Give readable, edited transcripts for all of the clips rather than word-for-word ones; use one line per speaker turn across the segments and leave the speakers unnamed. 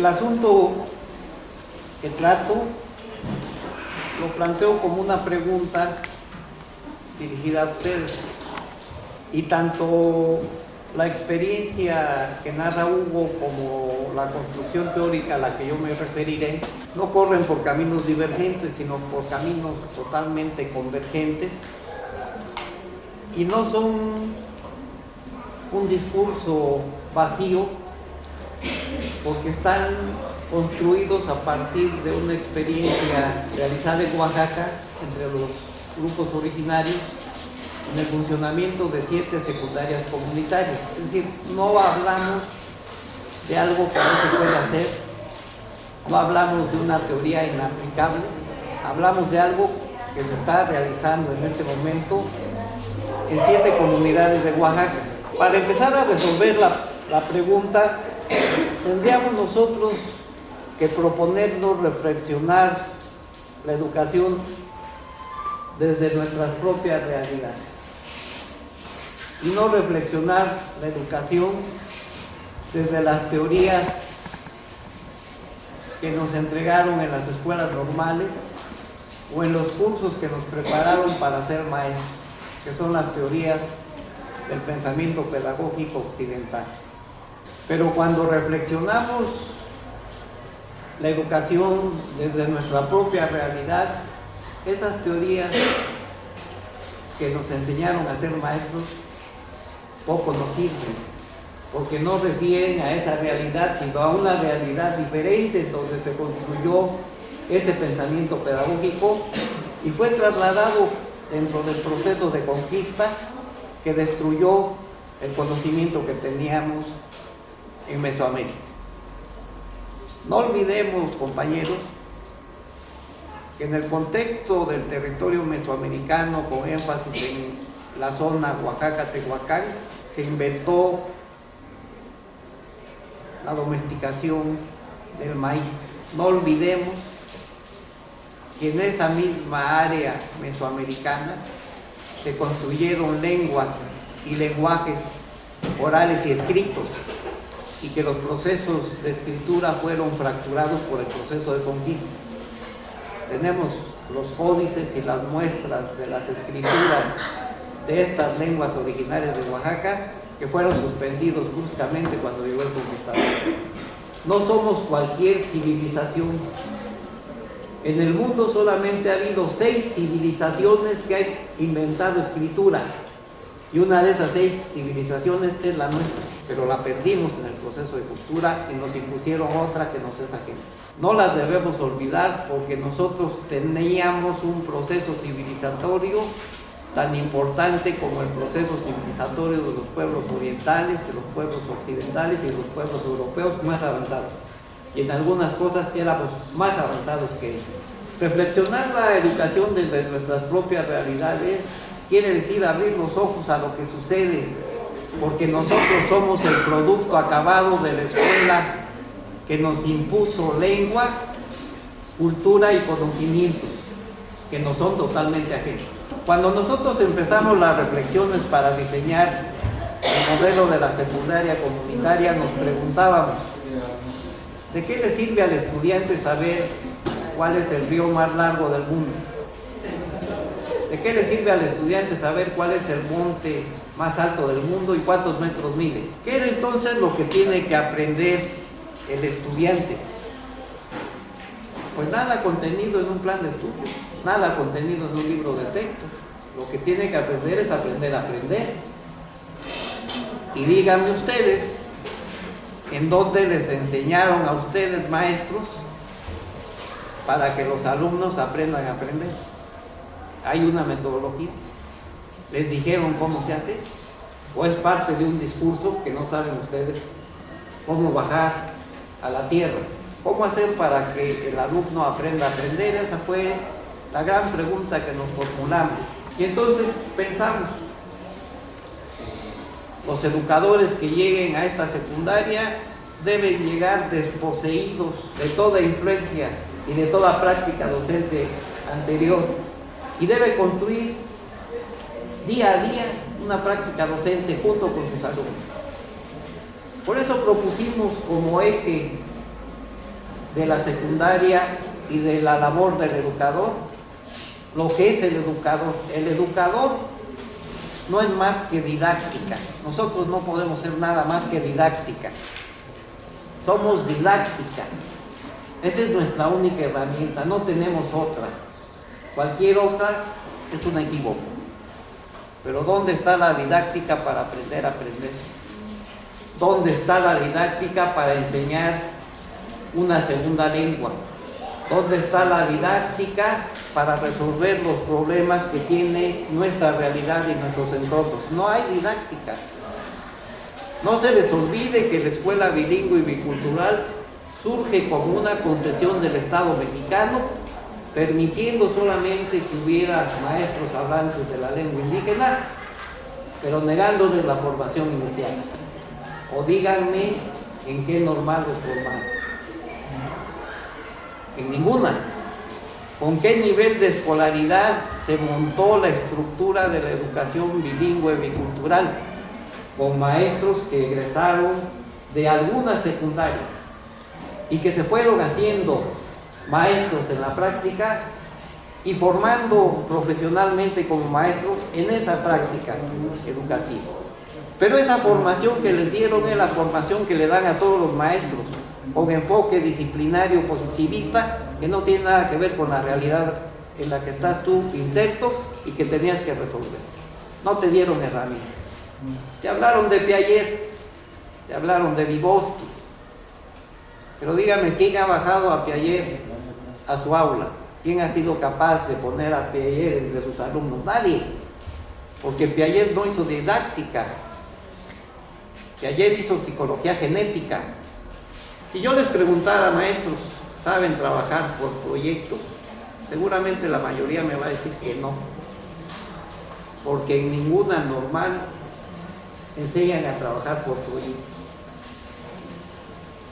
El asunto que trato lo planteo como una pregunta dirigida a ustedes, y tanto la experiencia que narra Hugo como la construcción teórica a la que yo me referiré no corren por caminos divergentes, sino por caminos totalmente convergentes, y no son un discurso vacío, porque están construidos a partir de una experiencia realizada en Oaxaca entre los grupos originarios en el funcionamiento de 7 secundarias comunitarias. Es decir, no hablamos de algo que no se puede hacer, no hablamos de una teoría inaplicable, hablamos de algo que se está realizando en este momento en 7 comunidades de Oaxaca. Para empezar a resolver la pregunta, tendríamos nosotros que proponernos reflexionar la educación desde nuestras propias realidades y no reflexionar la educación desde las teorías que nos entregaron en las escuelas normales o en los cursos que nos prepararon para ser maestros, que son las teorías del pensamiento pedagógico occidental. Pero cuando reflexionamos la educación desde nuestra propia realidad, esas teorías que nos enseñaron a ser maestros poco nos sirven, porque no refieren a esa realidad, sino a una realidad diferente donde se construyó ese pensamiento pedagógico y fue trasladado dentro del proceso de conquista que destruyó el conocimiento que teníamos en Mesoamérica. No olvidemos, compañeros, que en el contexto del territorio mesoamericano, con énfasis en la zona Oaxaca-Tehuacán, se inventó la domesticación del maíz. No olvidemos que en esa misma área mesoamericana se construyeron lenguas y lenguajes orales y escritos, y que los procesos de escritura fueron fracturados por el proceso de conquista. Tenemos los códices y las muestras de las escrituras de estas lenguas originarias de Oaxaca que fueron suspendidos bruscamente cuando llegó el conquistador. No somos cualquier civilización. En el mundo solamente ha habido 6 civilizaciones que han inventado escritura, y una de esas 6 civilizaciones es la nuestra, pero la perdimos en el proceso de cultura y nos impusieron otra que nos es ajena. No las debemos olvidar, porque nosotros teníamos un proceso civilizatorio tan importante como el proceso civilizatorio de los pueblos orientales, de los pueblos occidentales y de los pueblos europeos más avanzados. Y en algunas cosas éramos más avanzados que ellos. Reflexionar la educación desde nuestras propias realidades quiere decir abrir los ojos a lo que sucede, porque nosotros somos el producto acabado de la escuela que nos impuso lengua, cultura y conocimientos que nos son totalmente ajenos. Cuando nosotros empezamos las reflexiones para diseñar el modelo de la secundaria comunitaria, nos preguntábamos: ¿de qué le sirve al estudiante saber cuál es el río más largo del mundo? ¿De qué le sirve al estudiante saber cuál es el monte más alto del mundo y cuántos metros mide? ¿Qué era entonces lo que tiene que aprender el estudiante? Pues nada contenido en un plan de estudio, nada contenido en un libro de texto. Lo que tiene que aprender es aprender a aprender. Y díganme ustedes, ¿en dónde les enseñaron a ustedes, maestros, para que los alumnos aprendan a aprender? ¿Hay una metodología? ¿Les dijeron cómo se hace? ¿O es parte de un discurso que no saben ustedes cómo bajar a la tierra? ¿Cómo hacer para que el alumno aprenda a aprender? Esa fue la gran pregunta que nos formulamos. Y entonces pensamos, los educadores que lleguen a esta secundaria deben llegar desposeídos de toda influencia y de toda práctica docente anterior, y debe construir día a día una práctica docente junto con sus alumnos. Por eso propusimos como eje de la secundaria y de la labor del educador, lo que es el educador. El educador no es más que didáctica. Nosotros no podemos ser nada más que didáctica. Somos didáctica. Esa es nuestra única herramienta, no tenemos otra. Cualquier otra es un equívoco. Pero ¿dónde está la didáctica para aprender a aprender? ¿Dónde está la didáctica para enseñar una segunda lengua? ¿Dónde está la didáctica para resolver los problemas que tiene nuestra realidad y nuestros entornos? No hay didáctica. No se les olvide que la escuela bilingüe y bicultural surge como una concesión del Estado mexicano, permitiendo solamente que hubiera maestros hablantes de la lengua indígena, pero negándoles la formación inicial. O díganme en qué normal los formaron. En ninguna. ¿Con qué nivel de escolaridad se montó la estructura de la educación bilingüe bicultural? Con maestros que egresaron de algunas secundarias y que se fueron haciendo maestros en la práctica y formando profesionalmente como maestros en esa práctica educativa. Pero esa formación que les dieron es la formación que le dan a todos los maestros, con enfoque disciplinario positivista, que no tiene nada que ver con la realidad en la que estás tú inserto y que tenías que resolver. No te dieron herramientas. Te hablaron de Piaget, te hablaron de Vygotsky, pero dígame, ¿quién ha bajado a Piaget a su aula? ¿Quién ha sido capaz de poner a Piaget entre sus alumnos? Nadie, porque Piaget no hizo didáctica. Piaget hizo psicología genética. Si yo les preguntara, maestros, ¿saben trabajar por proyectos? Seguramente la mayoría me va a decir que no, porque en ninguna normal enseñan a trabajar por proyectos.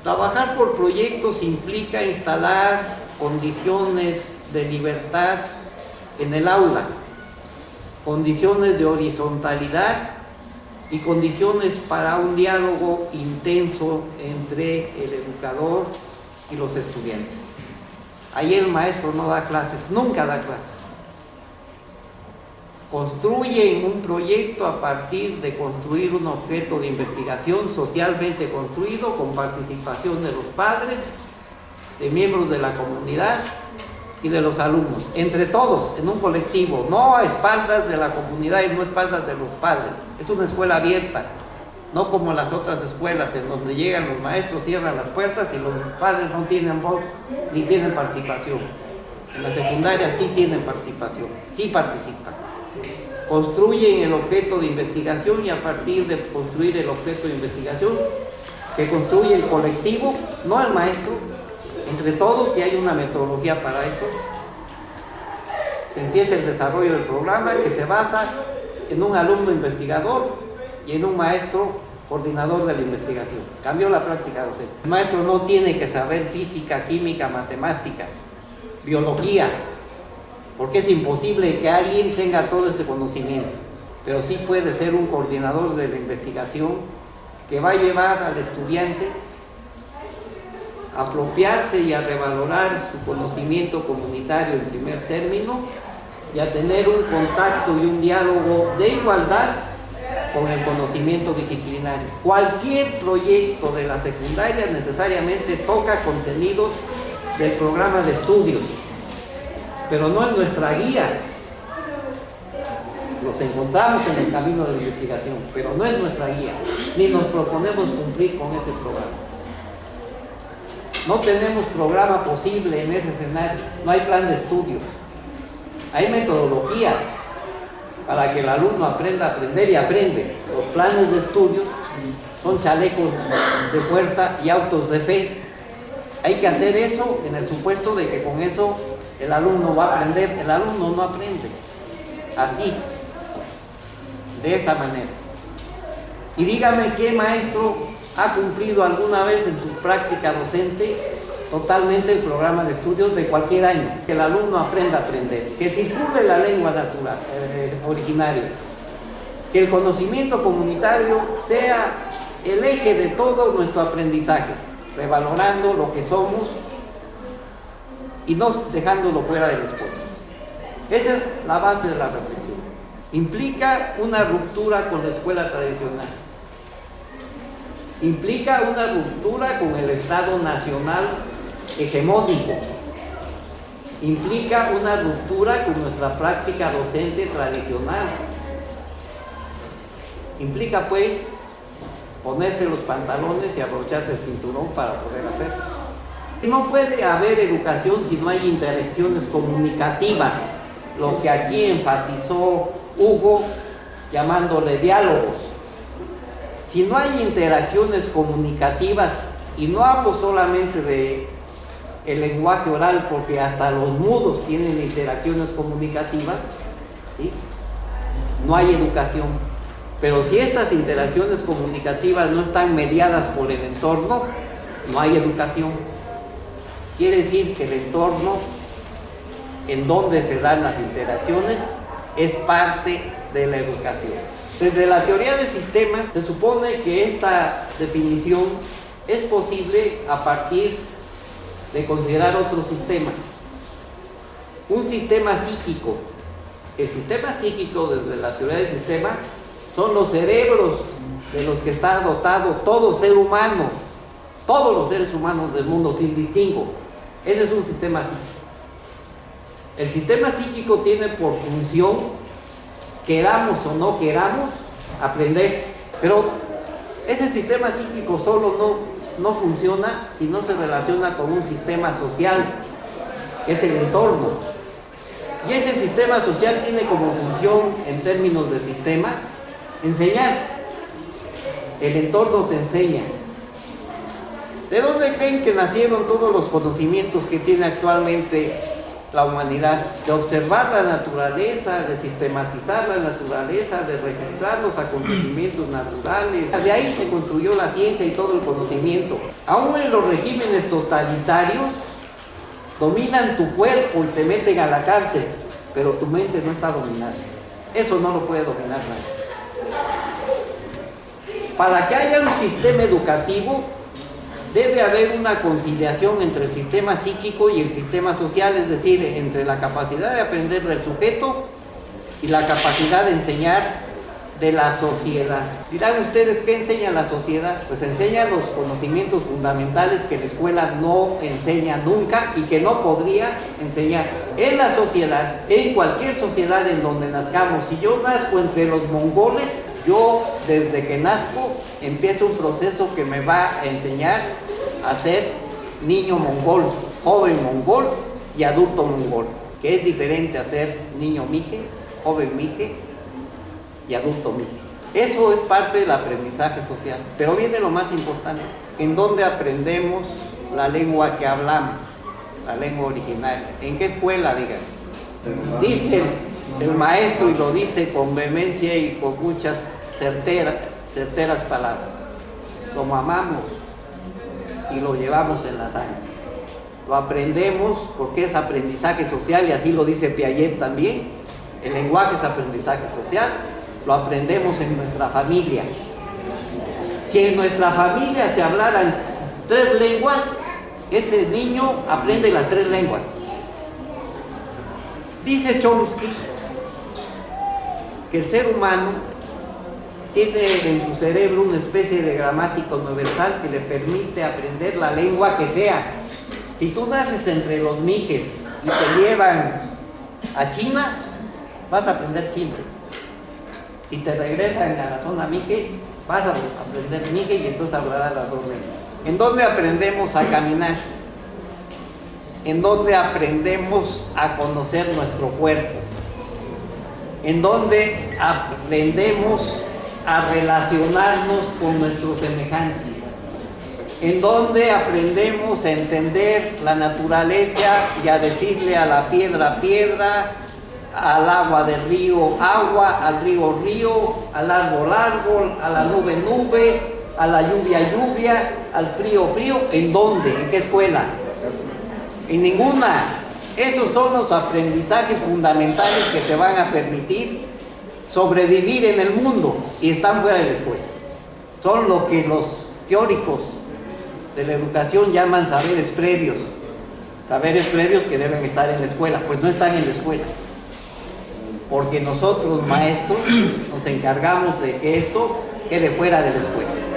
Trabajar por proyectos implica instalar condiciones de libertad en el aula, condiciones de horizontalidad y condiciones para un diálogo intenso entre el educador y los estudiantes. Ahí el maestro no da clases, nunca da clases. Construyen un proyecto a partir de construir un objeto de investigación socialmente construido con participación de los padres, de miembros de la comunidad y de los alumnos, entre todos, en un colectivo, no a espaldas de la comunidad y no a espaldas de los padres. Es una escuela abierta, no como las otras escuelas en donde llegan los maestros, cierran las puertas y los padres no tienen voz ni tienen participación. En la secundaria sí tienen participación, sí participan. Construyen el objeto de investigación y a partir de construir el objeto de investigación que construye el colectivo, no el maestro, entre todos, y hay una metodología para eso, se empieza el desarrollo del programa que se basa en un alumno investigador y en un maestro coordinador de la investigación. Cambió la práctica docente. El maestro no tiene que saber física, química, matemáticas, biología, porque es imposible que alguien tenga todo ese conocimiento, pero sí puede ser un coordinador de la investigación que va a llevar al estudiante a apropiarse y a revalorar su conocimiento comunitario en primer término y a tener un contacto y un diálogo de igualdad con el conocimiento disciplinario. Cualquier proyecto de la secundaria necesariamente toca contenidos del programa de estudios, pero no es nuestra guía. Los encontramos en el camino de la investigación, pero no es nuestra guía, ni nos proponemos cumplir con este programa. No tenemos programa posible en ese escenario, no hay plan de estudios. Hay metodología para que el alumno aprenda a aprender y aprende. Los planes de estudios son chalecos de fuerza y autos de fe. Hay que hacer eso en el supuesto de que con eso el alumno va a aprender. El alumno no aprende así, de esa manera. Y dígame qué maestro ha cumplido alguna vez en su práctica docente totalmente el programa de estudios de cualquier año. Que el alumno aprenda a aprender, que circule la lengua natural, originaria, que el conocimiento comunitario sea el eje de todo nuestro aprendizaje, revalorando lo que somos y no dejándolo fuera de la escuela. Esa es la base de la reflexión. Implica una ruptura con la escuela tradicional. Implica una ruptura con el Estado nacional hegemónico. Implica una ruptura con nuestra práctica docente tradicional. Implica, pues, ponerse los pantalones y abrocharse el cinturón para poder hacerlo. No puede haber educación si no hay interacciones comunicativas, lo que aquí enfatizó Hugo llamándole diálogos. Si no hay interacciones comunicativas, y no hablo solamente de el lenguaje oral, porque hasta los mudos tienen interacciones comunicativas, ¿sí? No hay educación. Pero si estas interacciones comunicativas no están mediadas por el entorno, no hay educación. Quiere decir que el entorno en donde se dan las interacciones es parte de la educación. Desde la teoría de sistemas se supone que esta definición es posible a partir de considerar otro sistema, un sistema psíquico. El sistema psíquico, desde la teoría del sistema, son los cerebros de los que está dotado todo ser humano, todos los seres humanos del mundo sin distingo. Ese es un sistema psíquico. El sistema psíquico tiene por función, queramos o no queramos, aprender. Pero ese sistema psíquico solo no funciona si no se relaciona con un sistema social, que es el entorno. Y ese sistema social tiene como función, en términos de sistema, enseñar. El entorno te enseña. ¿De dónde creen que nacieron todos los conocimientos que tiene actualmente la humanidad? De observar la naturaleza, de sistematizar la naturaleza, de registrar los acontecimientos naturales. De ahí se construyó la ciencia y todo el conocimiento. Aún en los regímenes totalitarios dominan tu cuerpo y te meten a la cárcel, pero tu mente no está dominada. Eso no lo puede dominar nadie. Para que haya un sistema educativo, debe haber una conciliación entre el sistema psíquico y el sistema social, es decir, entre la capacidad de aprender del sujeto y la capacidad de enseñar de la sociedad. Dirán ustedes, ¿qué enseña la sociedad? Pues enseña los conocimientos fundamentales que la escuela no enseña nunca y que no podría enseñar. En la sociedad, en cualquier sociedad en donde nazcamos, si yo nazco entre los mongoles, yo desde que nazco empiezo un proceso que me va a enseñar a ser niño mongol, joven mongol y adulto mongol, que es diferente a ser niño mije, joven mije y adulto mije. Eso es parte del aprendizaje social. Pero viene lo más importante, ¿en dónde aprendemos la lengua que hablamos? La lengua originaria. ¿En qué escuela, digan? Dice el maestro, y lo dice con vehemencia y con muchas certeras palabras: lo mamamos y lo llevamos en la sangre. Lo aprendemos porque es aprendizaje social, y así lo dice Piaget también. El lenguaje es aprendizaje social. Lo aprendemos en nuestra familia. Si en nuestra familia se hablaran 3 lenguas, este niño aprende las 3 lenguas. Dice Chomsky que el ser humano tiene en su cerebro una especie de gramática universal que le permite aprender la lengua que sea. Si tú naces entre los mijes y te llevan a China, vas a aprender chino. Si te regresan a la zona mije, vas a aprender mije y entonces hablarás las 2 lenguas. ¿En dónde aprendemos a caminar? ¿En dónde aprendemos a conocer nuestro cuerpo? ¿En dónde aprendemos a relacionarnos con nuestros semejantes? ¿En dónde aprendemos a entender la naturaleza y a decirle a la piedra, piedra, al agua del río, agua, al río, río, al árbol, árbol, a la nube, nube, a la lluvia, lluvia, al frío, frío? ¿En dónde? ¿En qué escuela? En ninguna. Estos son los aprendizajes fundamentales que te van a permitir sobrevivir en el mundo, y están fuera de la escuela. Son lo que los teóricos de la educación llaman saberes previos. saberes previos que deben estar en la escuela, pues no están en la escuela, porque nosotros maestros nos encargamos de que esto quede fuera de la escuela.